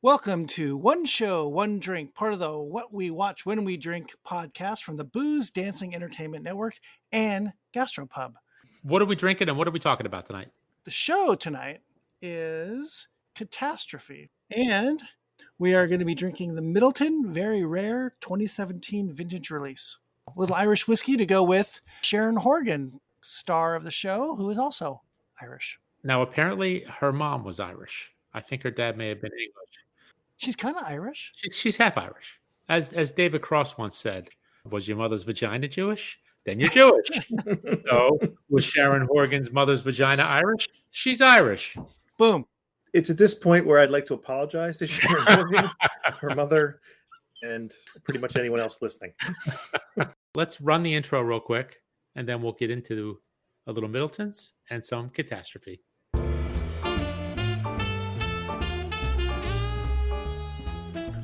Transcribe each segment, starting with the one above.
Welcome to One Show, One Drink, part of the What We Watch When We Drink podcast from the Boozedancing Entertainment Network and Gastropub. What are we drinking and what are we talking about tonight? The show tonight is Catastrophe, and we are going to be drinking the Midleton Very Rare 2017 vintage release. A little Irish whiskey to go with Sharon Horgan, star of the show, who is also Irish. Now, apparently her mom was Irish. I think her dad may have been English. She's kind of Irish. She's half Irish. As David Cross once said, was your mother's vagina Jewish? Then you're Jewish. So was Sharon Horgan's mother's vagina Irish? She's Irish. Boom. It's at this point where I'd like to apologize to Sharon Horgan, her mother, and pretty much anyone else listening. Let's run the intro real quick, and then we'll get into a little Midleton's and some Catastrophe.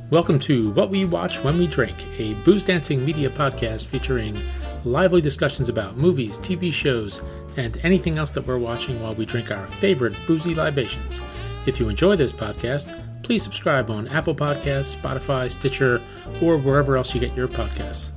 Welcome to What We Watch When We Drink, a booze dancing media podcast featuring lively discussions about movies, TV shows, and anything else that we're watching while we drink our favorite boozy libations. If you enjoy this podcast, please subscribe on Apple Podcasts, Spotify, Stitcher, or wherever else you get your podcasts.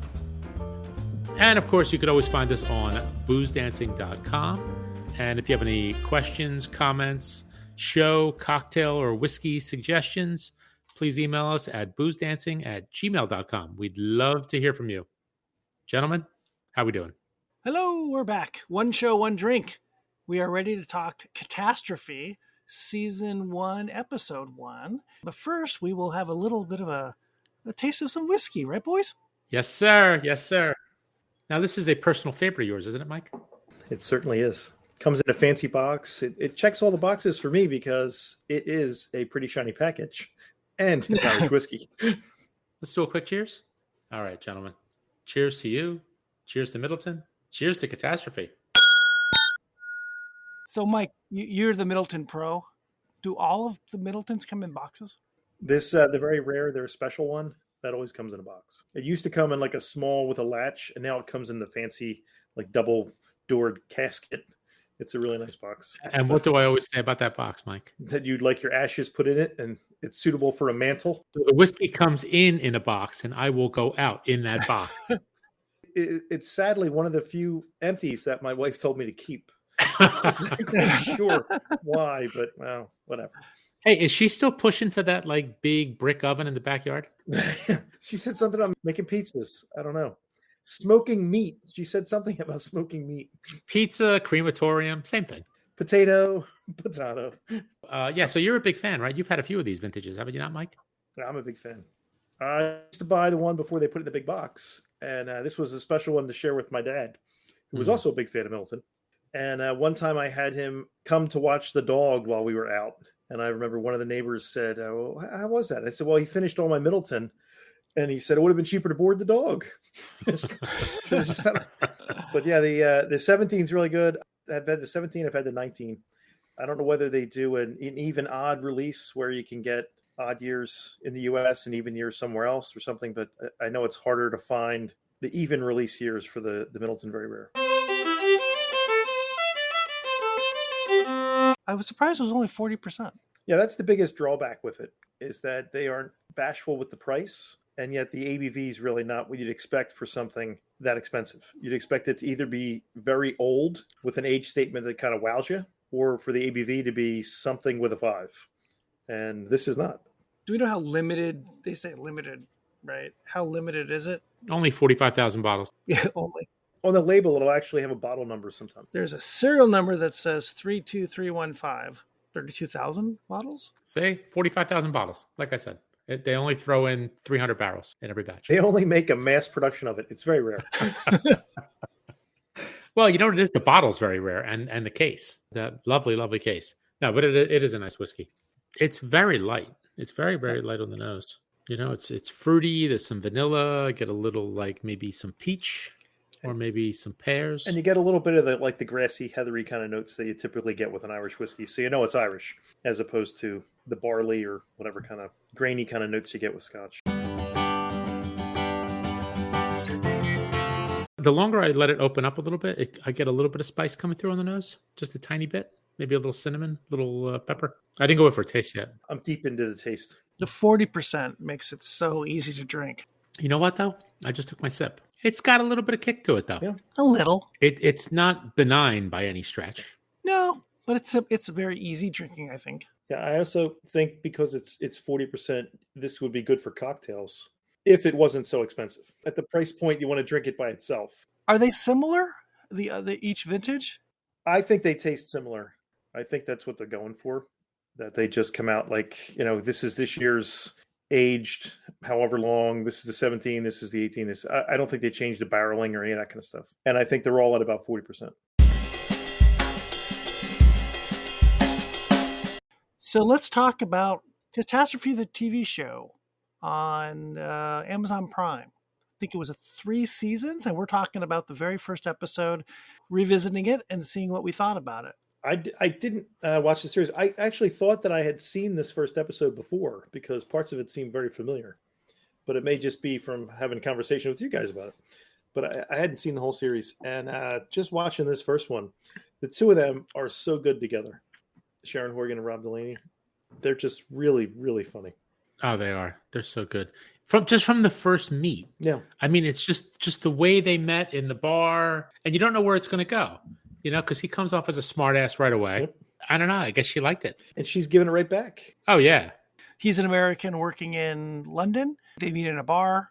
And of course, you could always find us on boozedancing.com. And if you have any questions, comments, show, cocktail, or whiskey suggestions, please email us at boozedancing@gmail.com. We'd love to hear from you. Gentlemen, how we doing? Hello, we're back. One show, one drink. We are ready to talk Catastrophe, Season 1, Episode 1. But first, we will have a little bit of a taste of some whiskey, right, boys? Yes, sir. Yes, sir. Now, this is a personal favorite of yours, isn't it, Mike? It certainly is. Comes in a fancy box. It checks all the boxes for me because it is a pretty shiny package. And it's Irish whiskey. Let's do a quick cheers. All right, gentlemen. Cheers to you. Cheers to Midleton. Cheers to Catastrophe. So, Mike, you're the Midleton pro. Do all of the Midletons come in boxes? This, the Very Rare, their special one, that always comes in a box. It used to come in like a small with a latch, and now it comes in the fancy, like double-doored casket. It's a really nice box. And what do I always say about that box, Mike? That you'd like your ashes put in it, and it's suitable for a mantle. So the whiskey comes in a box, and I will go out in that box. It's sadly one of the few empties that my wife told me to keep. I'm not exactly sure why, but well, whatever. Hey, is she still pushing for that like big brick oven in the backyard? She said something about making pizzas. I don't know. Smoking meat. She said something about smoking meat. Pizza, crematorium, same thing. Potato. Yeah, so you're a big fan, right? You've had a few of these vintages, haven't you not, Mike? Yeah, I'm a big fan. I used to buy the one before they put it in the big box. And this was a special one to share with my dad, who was also a big fan of Midleton. And one time I had him come to watch the dog while we were out. And I remember one of the neighbors said, well, how was that? I said, well, he finished all my Midleton. And he said it would have been cheaper to board the dog. But yeah, the 17 is really good. I've had the 17. I've had the 19. I don't know whether they do an even odd release where you can get odd years in the U.S. and even years somewhere else or something. But I know it's harder to find the even release years for the Midleton Very Rare. I was surprised it was only 40%. Yeah, that's the biggest drawback with it, is that they aren't bashful with the price. And yet the ABV is really not what you'd expect for something that expensive. You'd expect it to either be very old with an age statement that kind of wows you, or for the ABV to be something with a 5. And this is not. Do we know how limited, they say limited, right? How limited is it? Only 45,000 bottles. Yeah, only. On the label, it'll actually have a bottle number sometimes. There's a serial number that says 32315. 32,000 bottles? Say 45,000 bottles, like I said. They only throw in 300 barrels in every batch. They only make a mass production of it. It's very rare. Well, you know what it is? The bottle's very rare, and the case, the lovely, lovely case. No, but it is a nice whiskey. It's very light. It's very, very light on the nose. You know, it's fruity. There's some vanilla. Get a little like maybe some peach or maybe some pears. And you get a little bit of the grassy, heathery kind of notes that you typically get with an Irish whiskey. So you know it's Irish, as opposed to the barley or whatever kind of grainy kind of notes you get with Scotch. The longer I let it open up a little bit, I get a little bit of spice coming through on the nose, just a tiny bit. Maybe a little cinnamon, little pepper. I didn't go for a taste yet. I'm deep into the taste. The 40% makes it so easy to drink. You know what, though? I just took my sip. It's got a little bit of kick to it, though. Yeah. A little. It's not benign by any stretch. No, but it's a very easy drinking, I think. Yeah, I also think because it's 40%, this would be good for cocktails if it wasn't so expensive. At the price point, you want to drink it by itself. Are they similar? The each vintage? I think they taste similar. I think that's what they're going for. That they just come out like, this is this year's aged however long. This is the 17, this is the 18. I don't think they changed the barreling or any of that kind of stuff. And I think they're all at about 40%. So let's talk about Catastrophe, the TV show on Amazon Prime. I think it was 3 seasons, and we're talking about the very first episode, revisiting it and seeing what we thought about it. I didn't watch the series. I actually thought that I had seen this first episode before because parts of it seemed very familiar. But it may just be from having a conversation with you guys about it. But I hadn't seen the whole series. And just watching this first one, the two of them are so good together. Sharon Horgan and Rob Delaney. They're just really, really funny. Oh, they are. They're so good. From the first meet. Yeah. I mean, it's just the way they met in the bar, and you don't know where it's going to go, because he comes off as a smart ass right away. Yep. I don't know. I guess she liked it. And she's giving it right back. Oh, yeah. He's an American working in London. They meet in a bar,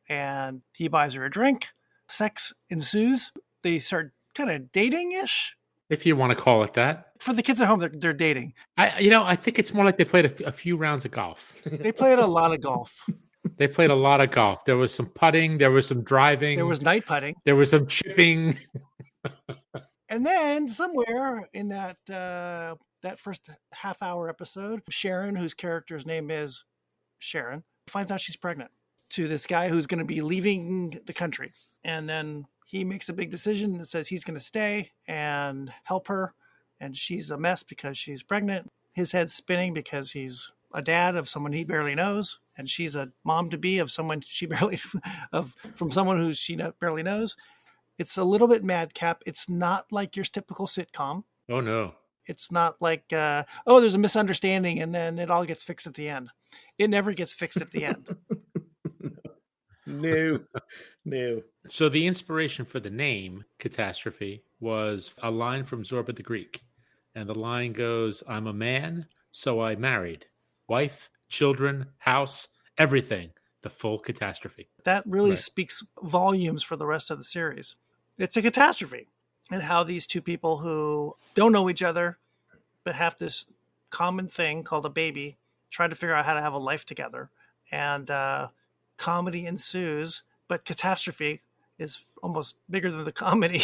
and he buys her a drink. Sex ensues. They start kind of dating-ish. If you want to call it that. For the kids at home, they're dating. I think it's more like they played a few rounds of golf. They played a lot of golf. They played a lot of golf. There was some putting. There was some driving. There was night putting. There was some chipping. And then somewhere in that first half-hour episode, Sharon, whose character's name is Sharon, finds out she's pregnant to this guy who's going to be leaving the country. And then he makes a big decision that says he's going to stay and help her. And she's a mess because she's pregnant. His head's spinning because he's a dad of someone he barely knows. And she's a mom-to-be of someone from someone who she barely knows. It's a little bit madcap. It's not like your typical sitcom. Oh, no. It's not like, there's a misunderstanding and then it all gets fixed at the end. It never gets fixed at the end. No. So the inspiration for the name Catastrophe was a line from Zorba the Greek. And the line goes, I'm a man, so I married. Wife, children, house, everything. The full catastrophe. That really speaks volumes for the rest of the series. It's a catastrophe. And how these two people who don't know each other, but have this common thing called a baby, try to figure out how to have a life together. And comedy ensues, but catastrophe is almost bigger than the comedy.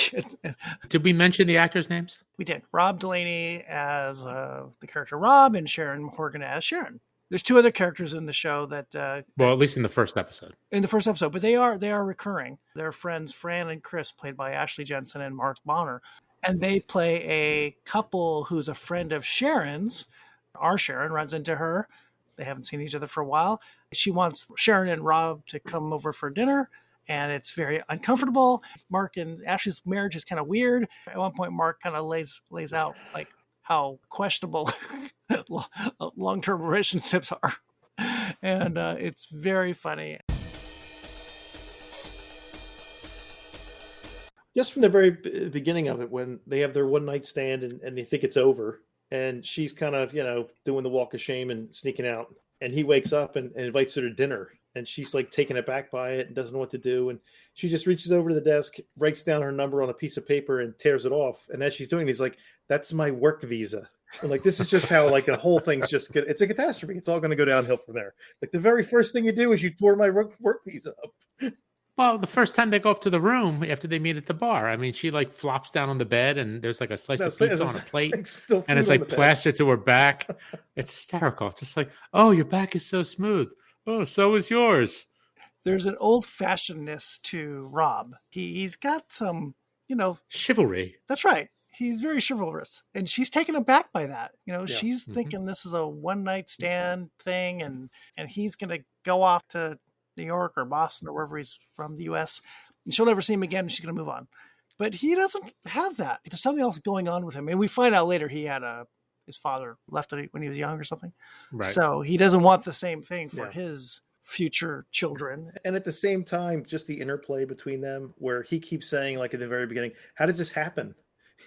Did we mention the actors' names? We did. Rob Delaney as the character Rob and Sharon Horgan as Sharon. There's 2 other characters in the show that... well, at least in the first episode. In the first episode, but they are recurring. They're friends, Fran and Chris, played by Ashley Jensen and Mark Bonner. And they play a couple who's a friend of Sharon's. Our Sharon runs into her. They haven't seen each other for a while. She wants Sharon and Rob to come over for dinner, and it's very uncomfortable. Mark and Ashley's marriage is kind of weird. At one point, Mark kind of lays out like how questionable long-term relationships are. And it's very funny. Just from the very beginning of it, when they have their one night stand and they think it's over, and she's kind of, doing the walk of shame and sneaking out. And he wakes up and invites her to dinner. And she's like taken aback by it and doesn't know what to do. And she just reaches over to the desk, writes down her number on a piece of paper and tears it off. And as she's doing it, he's like, that's my work visa. And like, this is just how like the whole thing's just good. It's a catastrophe. It's all going to go downhill from there. Like the very first thing you do is you tore my work visa up. Well, the first time they go up to the room after they meet at the bar, I mean, she like flops down on the bed and there's like a slice of pizza on a plate and it's like plastered to her back. It's hysterical. It's just like, oh, your back is so smooth. Oh, so is yours. There's an old-fashionedness to Rob. He's got some, chivalry. That's right. He's very chivalrous. And she's taken aback by that. She's thinking this is a one-night stand thing and he's going to go off to New York or Boston or wherever he's from, the U.S. And she'll never see him again. And she's going to move on. But he doesn't have that. There's something else going on with him. And we find out later he had his father left it when he was young or something. Right. So he doesn't want the same thing for Yeah. his future children. And at the same time, just the interplay between them, where he keeps saying, like at the very beginning, how does this happen?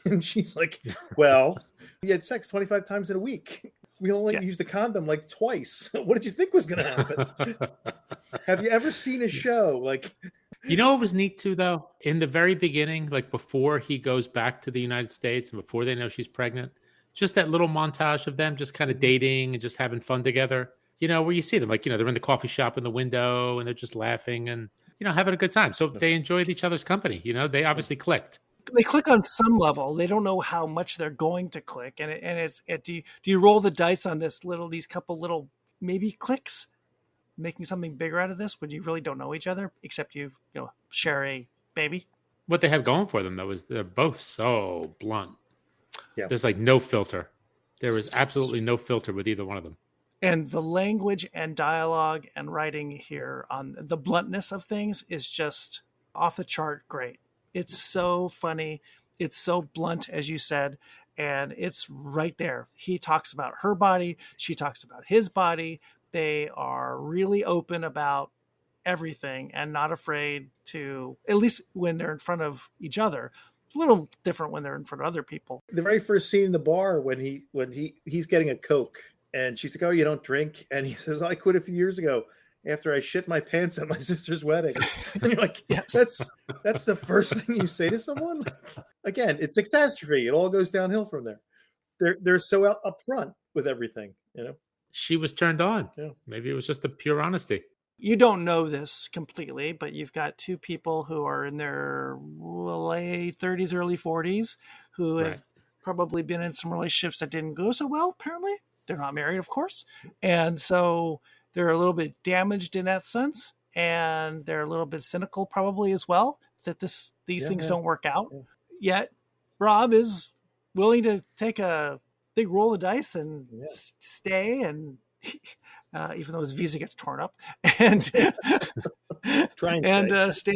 And she's like, well, he had sex 25 times in a week. We only used a condom like twice. What did you think was going to happen? Have you ever seen a show like... You know what was neat too, though? In the very beginning, like before he goes back to the United States and before they know she's pregnant, just that little montage of them just kind of dating and just having fun together, you know, where you see them like, you know, they're in the coffee shop in the window and they're just laughing and, you know, having a good time. So they enjoyed each other's company. You know, they obviously clicked. They click on some level. They don't know how much they're going to click. Do you roll the dice on these couple little maybe clicks? Making something bigger out of this when you really don't know each other, except you share a baby. What they have going for them, though, is they're both so blunt. Yeah. There's like no filter. There is absolutely no filter with either one of them. And the language and dialogue and writing here on the bluntness of things is just off the chart great. It's so funny. It's so blunt, as you said, and it's right there. He talks about her body. She talks about his body. They are really open about everything and not afraid to, at least when they're in front of each other. It's a little different when they're in front of other people. The very first scene in the bar when he's getting a Coke and she's like, oh, you don't drink? And he says, I quit a few years ago after I shit my pants at my sister's wedding. And you're like, yes, that's the first thing you say to someone? Again, it's a catastrophe. It all goes downhill from there. They're so upfront with everything, you know? She was turned on. Yeah. Maybe it was just the pure honesty. You don't know this completely, but you've got two people who are in their late 30s, early 40s, who have probably been in some relationships that didn't go so well, apparently. They're not married, of course. And so they're a little bit damaged in that sense. And they're a little bit cynical probably as well, that these things don't work out. Yeah. Yet Rob is willing to take a big roll of dice and stay, and even though his visa gets torn up, and stay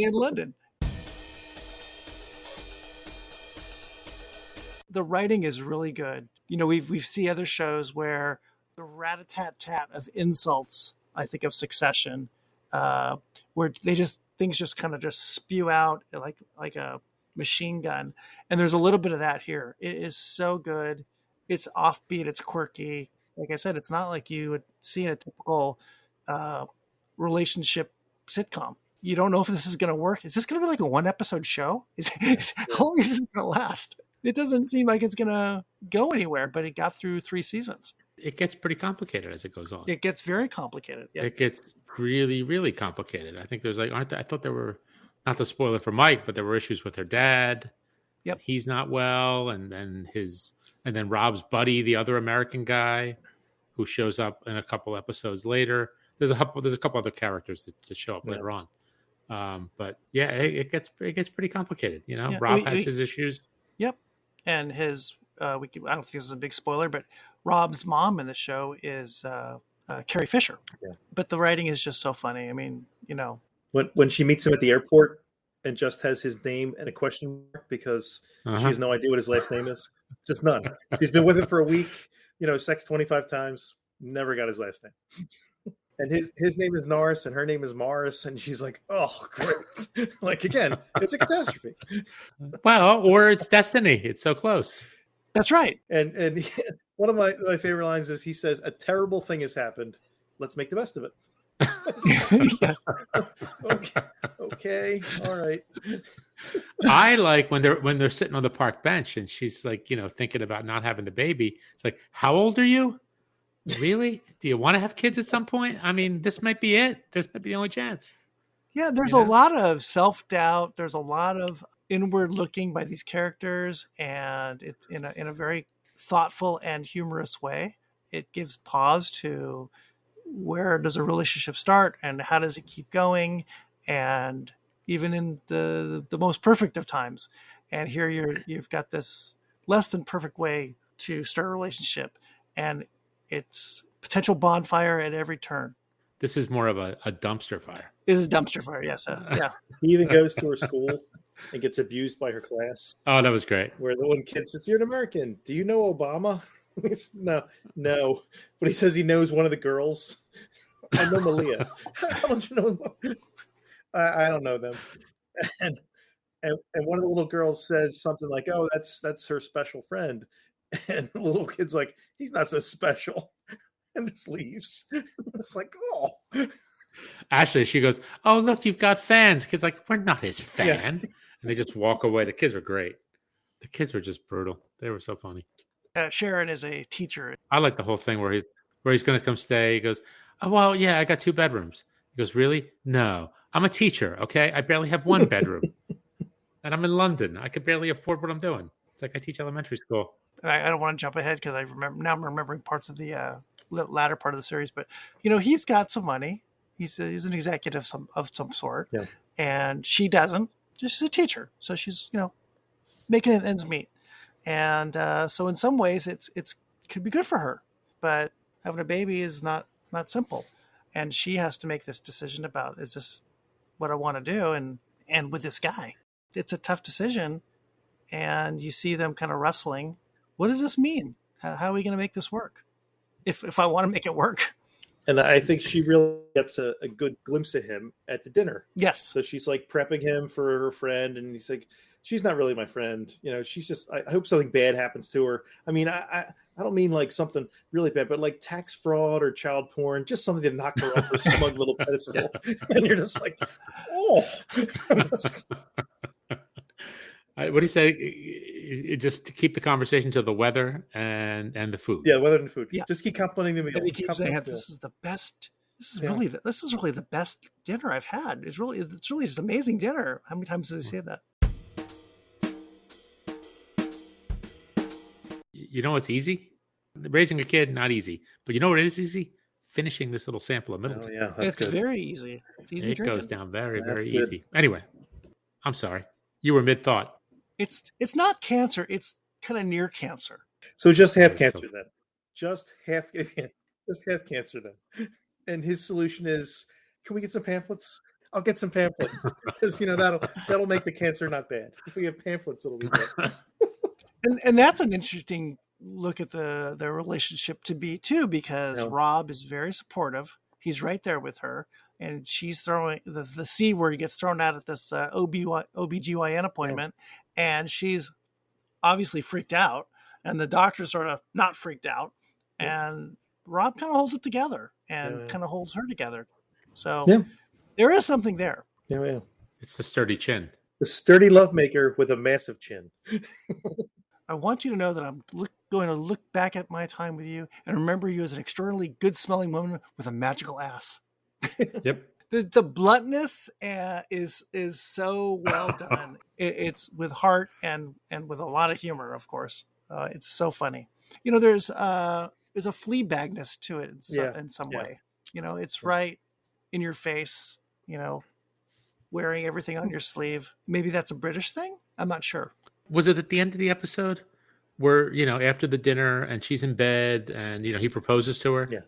in London. The writing is really good. You know, we've seen other shows where the rat-a-tat-tat of insults. I think of Succession, where things just kind of just spew out like a machine gun, and there's a little bit of that here. It is so good. It's offbeat. It's quirky. Like I said, it's not like you would see in a typical relationship sitcom. You don't know if this is going to work. Is this going to be like a 1-episode show? How long is this going to last? It doesn't seem like it's going to go anywhere, but it got through 3 seasons. It gets pretty complicated as it goes on. It gets very complicated. Yep. It gets really, really complicated. I think there's I thought there were, not to spoil it for Mike, but there were issues with her dad. Yep. He's not well. And then Rob's buddy, the other American guy who shows up in a couple episodes later. There's a couple other characters that show up later on. But yeah, it gets pretty complicated. You know, Rob has his issues. Yep. And his, I don't think this is a big spoiler, but Rob's mom in the show is Carrie Fisher. Yeah. But the writing is just so funny. I mean, you know. When she meets him at the airport and just has his name and a question mark because she has no idea what his last name is. Just none. She's been with him for a week, you know, sex 25 times, never got his last name. And his name is Norris and her name is Morris. And she's like, oh, great. Like, again, it's a catastrophe. Well, or it's destiny. It's so close. That's right. And one of my favorite lines is he says, a terrible thing has happened. Let's make the best of it. Yes. Okay. All right. I like when they're sitting on the park bench and she's like, you know, thinking about not having the baby. It's like, how old are you? Really? Do you want to have kids at some point? I mean, this might be it. This might be the only chance. Yeah, there's a lot of self-doubt. There's a lot of inward looking by these characters, and it's in a very thoughtful and humorous way. It gives pause to where does a relationship start and how does it keep going, and even in the most perfect of times. And here you've got this less than perfect way to start a relationship, and it's potential bonfire at every turn. This is more of a dumpster fire. It is a dumpster fire, yes. Yeah. He even goes to her school and gets abused by her class. Oh, that was great. Where the one kid says, "You're an American. Do you know Obama?" No. But he says he knows one of the girls. I know Malia. How don't you know them? I don't know them. And one of the little girls says something like, "Oh, that's her special friend," and the little kid's like, "He's not so special," and just leaves. It's like, oh. Actually, she goes, "Oh, look, you've got fans." Kid's like, "We're not his fan," and they just walk away. The kids were great. The kids were just brutal. They were so funny. Sharon is a teacher. I like the whole thing where he's going to come stay. He goes, "Oh, well, yeah, I got 2 bedrooms." He goes, "Really? No, I'm a teacher. Okay, I barely have 1 bedroom, and I'm in London. I could barely afford what I'm doing. It's like I teach elementary school." I don't want to jump ahead because I'm remembering parts of the latter part of the series, but he's got some money. He's an executive of some sort, and she doesn't. She's a teacher, so she's making ends meet, and so in some ways it could be good for her, but having a baby is not simple, and she has to make this decision about, is this what I want to do, and with this guy, it's a tough decision, and you see them kind of wrestling. What does this mean? How are we going to make this work? If I want to make it work. And I think she really gets a good glimpse of him at the dinner. Yes. So she's like prepping him for her friend, and he's like, "She's not really my friend. She's just, I hope something bad happens to her." I mean, I don't mean like something really bad, but like tax fraud or child porn, just something to knock her off her smug little pedestal. And you're just like, oh. What do you say? Just to keep the conversation to the weather and the food. Yeah, weather and food. Yeah. Just keep complimenting the meal. And he keeps saying, "This is the best. This is really the best dinner I've had. It's really just amazing dinner." How many times does he say that? You know what's easy? Raising a kid, not easy. But you know what is easy? Finishing this little sample of Midleton. Oh, yeah, it's good. Very easy. It's easy. It drinking. Goes down very, very good. easy. Anyway, I'm sorry. You were mid-thought. It's not cancer. It's kind of near cancer. So just have cancer then. Just have cancer then. And his solution is, can we get some pamphlets? I'll get some pamphlets because that'll make the cancer not bad. If we have pamphlets, it'll be bad. and that's an interesting look at the relationship to be too, because Rob is very supportive. He's right there with her, and she's throwing the C word gets thrown out at this OBGYN appointment, and she's obviously freaked out, and the doctor's sort of not freaked out, and Rob kind of holds it together and kind of holds her together. So there is something there. Yeah. It's the sturdy chin. The sturdy lovemaker with a massive chin. I want you to know that I'm going to look back at my time with you and remember you as an extraordinarily good-smelling woman with a magical ass. Yep. The bluntness is so well done. It's with heart and with a lot of humor, of course. It's so funny. There's a Fleabagness to it in some way. It's right in your face. Wearing everything on your sleeve. Maybe that's a British thing. I'm not sure. Was it at the end of the episode where, after the dinner and she's in bed and, he proposes to her? Yeah.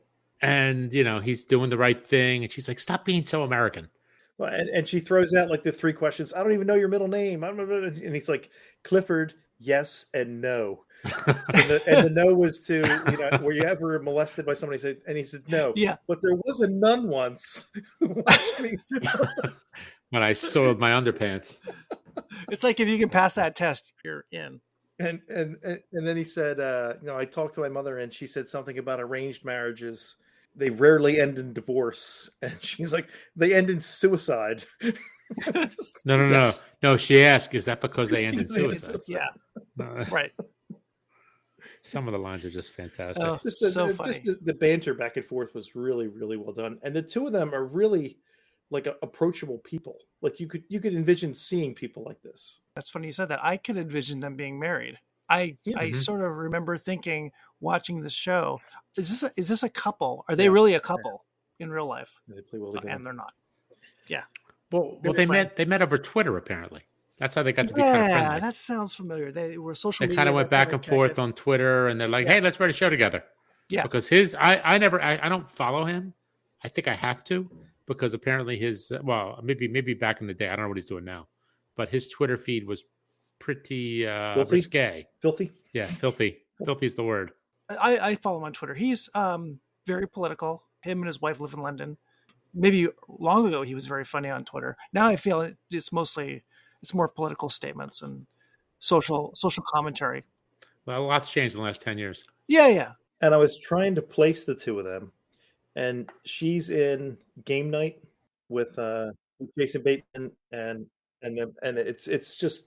And, he's doing the right thing. And she's like, "Stop being so American." Well, and she throws out like the 3 questions. "I don't even know your middle name." And he's like, "Clifford, yes and no." and the no was to, were you ever molested by somebody? And he said, "No." Yeah. But there was a nun once. When I soiled my underpants. It's like, if you can pass that test, you're in. And then he said, "I talked to my mother and she said something about arranged marriages. They rarely end in divorce." And she's like, "They end in suicide." No. She asked, "Is that because they end in suicide?" Yeah. Right. Some of the lines are just fantastic. Oh, funny. Just the banter back and forth was really, really well done. And the two of them are really like approachable people. Like you could envision seeing people like this. That's funny you said that. I could envision them being married. I sort of remember thinking, watching the show, is this a couple? Are they really a couple in real life? They play well together. And they're not. Yeah. Well, they met over Twitter apparently. That's how they got to be kind of friendly. Yeah, that sounds familiar. They were social media. They kind of went back and forth on Twitter, and they're like, "Hey, let's write a show together." Yeah. Because I don't follow him. I think I have to, because apparently maybe back in the day, I don't know what he's doing now, but his Twitter feed was pretty Filthy? risque. Filthy? Yeah, filthy. Filthy is the word. I follow him on Twitter. He's very political. Him and his wife live in London. Maybe long ago he was very funny on Twitter. Now I feel it's more political statements and social commentary. Well, a lot's changed in the last 10 years. Yeah. And I was trying to place the two of them, and she's in Game Night with Jason Bateman, and it's just,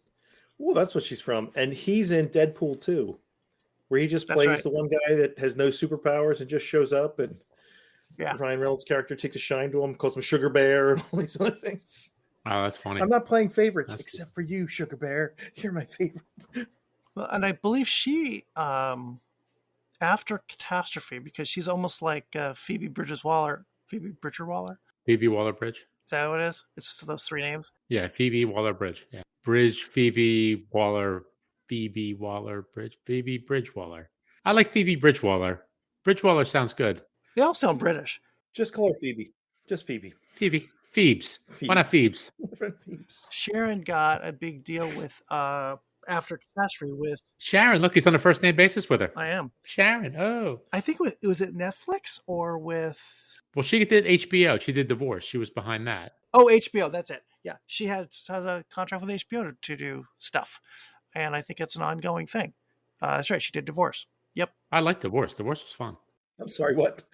well, that's what she's from. And he's in Deadpool 2, where he just plays the one guy that has no superpowers and just shows up, and Ryan Reynolds' character takes a shine to him, calls him Sugar Bear, and all these other things. Oh, that's funny. I'm not playing favorites except for you, Sugar Bear. You're my favorite. Well, and I believe she, after Catastrophe, because she's almost like Phoebe Bridger-Waller. Phoebe Waller-Bridge. Is that what it is? It's those three names? Yeah, Phoebe Waller-Bridge. Yeah. Bridge, Phoebe Waller, Phoebe Waller-Bridge, Phoebe Bridgewaller. I like Phoebe Bridgewaller. Bridgewaller sounds good. They all sound British. Just call her Phoebe. Just Phoebe. Phoebe. Phoebes. Why not Phoebes? Phoebes. Sharon got a big deal with after Catastrophe with Sharon. Look, he's on a first name basis with her. I am Sharon. Oh, I think it was it Netflix or with. Well, she did HBO. She did Divorce. She was behind that. Oh, HBO. That's it. Yeah, she has a contract with HBO to do stuff, and I think it's an ongoing thing. That's right. She did Divorce. Yep. I like Divorce. Divorce was fun. I'm sorry. What?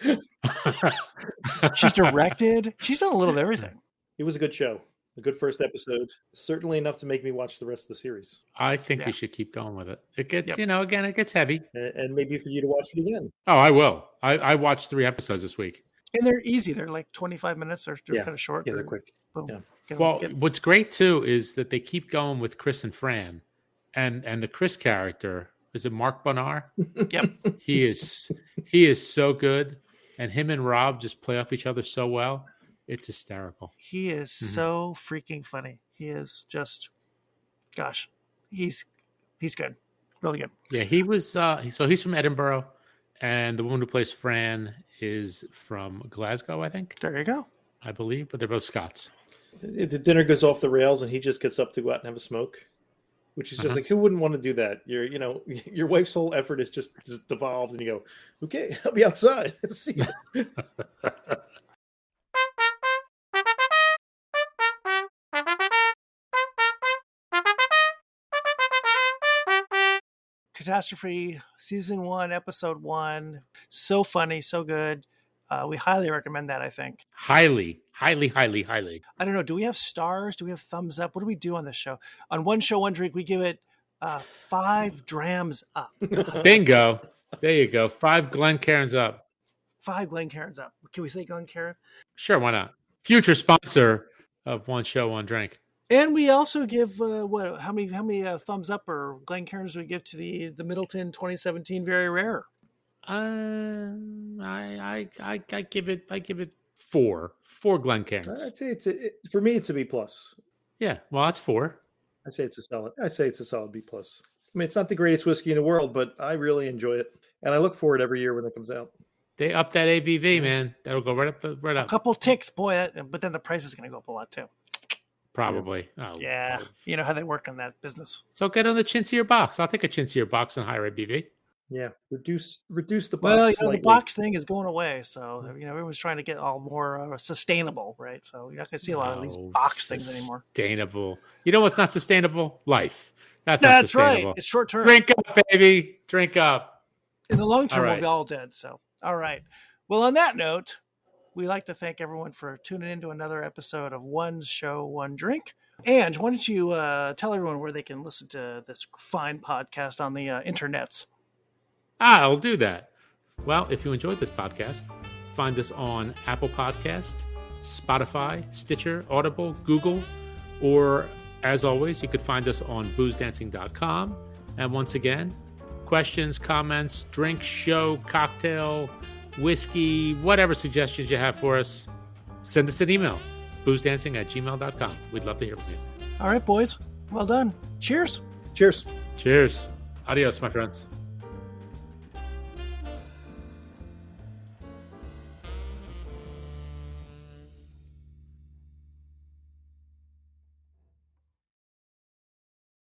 She's directed. She's done a little of everything. It was a good show. A good first episode. Certainly enough to make me watch the rest of the series. I think you should keep going with it. It gets, again, it gets heavy. And maybe for you to watch it again. Oh, I will. I watched 3 episodes this week. And they're easy. They're like 25 minutes. They're kind of short. Yeah, they're quick. Boom. Yeah. What's great too is that they keep going with Chris and Fran, and the Chris character, is it Mark Bonar? Yep. He is so good, and him and Rob just play off each other so well. It's hysterical. He is so freaking funny. He is just, gosh, he's good, really good. Yeah, he was. So he's from Edinburgh, and the woman who plays Fran is from Glasgow, I think. There you go. I believe, but they're both Scots. The dinner goes off the rails, and he just gets up to go out and have a smoke, which is just like, who wouldn't want to do that? Your wife's whole effort is just devolved, and you go, okay, I'll be outside. See you. Catastrophe season 1, episode 1. So funny, so good. We highly recommend that, I think. Highly, highly, highly, highly. I don't know. Do we have stars? Do we have thumbs up? What do we do on this show? On One Show, One Drink, we give it 5 drams up. Bingo. There you go. 5 Glencairns up. 5 Glencairns up. Can we say Glencairn? Sure, why not? Future sponsor of One Show, One Drink. And we also give how many thumbs up or Glencairns do we give to the Midleton 2017 Very Rare? I give it 4 Glencairns. I'd say for me it's a B plus. Yeah, well that's 4. I'd say it's a solid B plus. I mean, it's not the greatest whiskey in the world, but I really enjoy it, and I look for it every year when it comes out. They up that ABV, man. That'll go right up. A couple ticks, boy, but then the price is going to go up a lot too. Probably. Oh, yeah. You know how they work on that business. So get on the chintzier box. I'll take a chintzier box and higher ABV. Yeah. Reduce the box. Well, the box thing is going away. So, everyone's trying to get all more sustainable, right? So you're not going to see a lot of these box things anymore. Sustainable. You know what's not sustainable? Life. That's right. It's short term. Drink up, baby. Drink up. In the long term, we'll be all dead. So, all right. Well, on that note, we'd like to thank everyone for tuning in to another episode of One Show, One Drink. And why don't you tell everyone where they can listen to this fine podcast on the internets? I'll do that. Well, if you enjoyed this podcast, find us on Apple Podcast, Spotify, Stitcher, Audible, Google, or as always, you could find us on boozedancing.com. And once again, questions, comments, drink, show, cocktail, whiskey, whatever suggestions you have for us, send us an email, boozedancing@gmail.com. We'd love to hear from you. All right, boys. Well done. Cheers. Cheers. Cheers. Adios, my friends.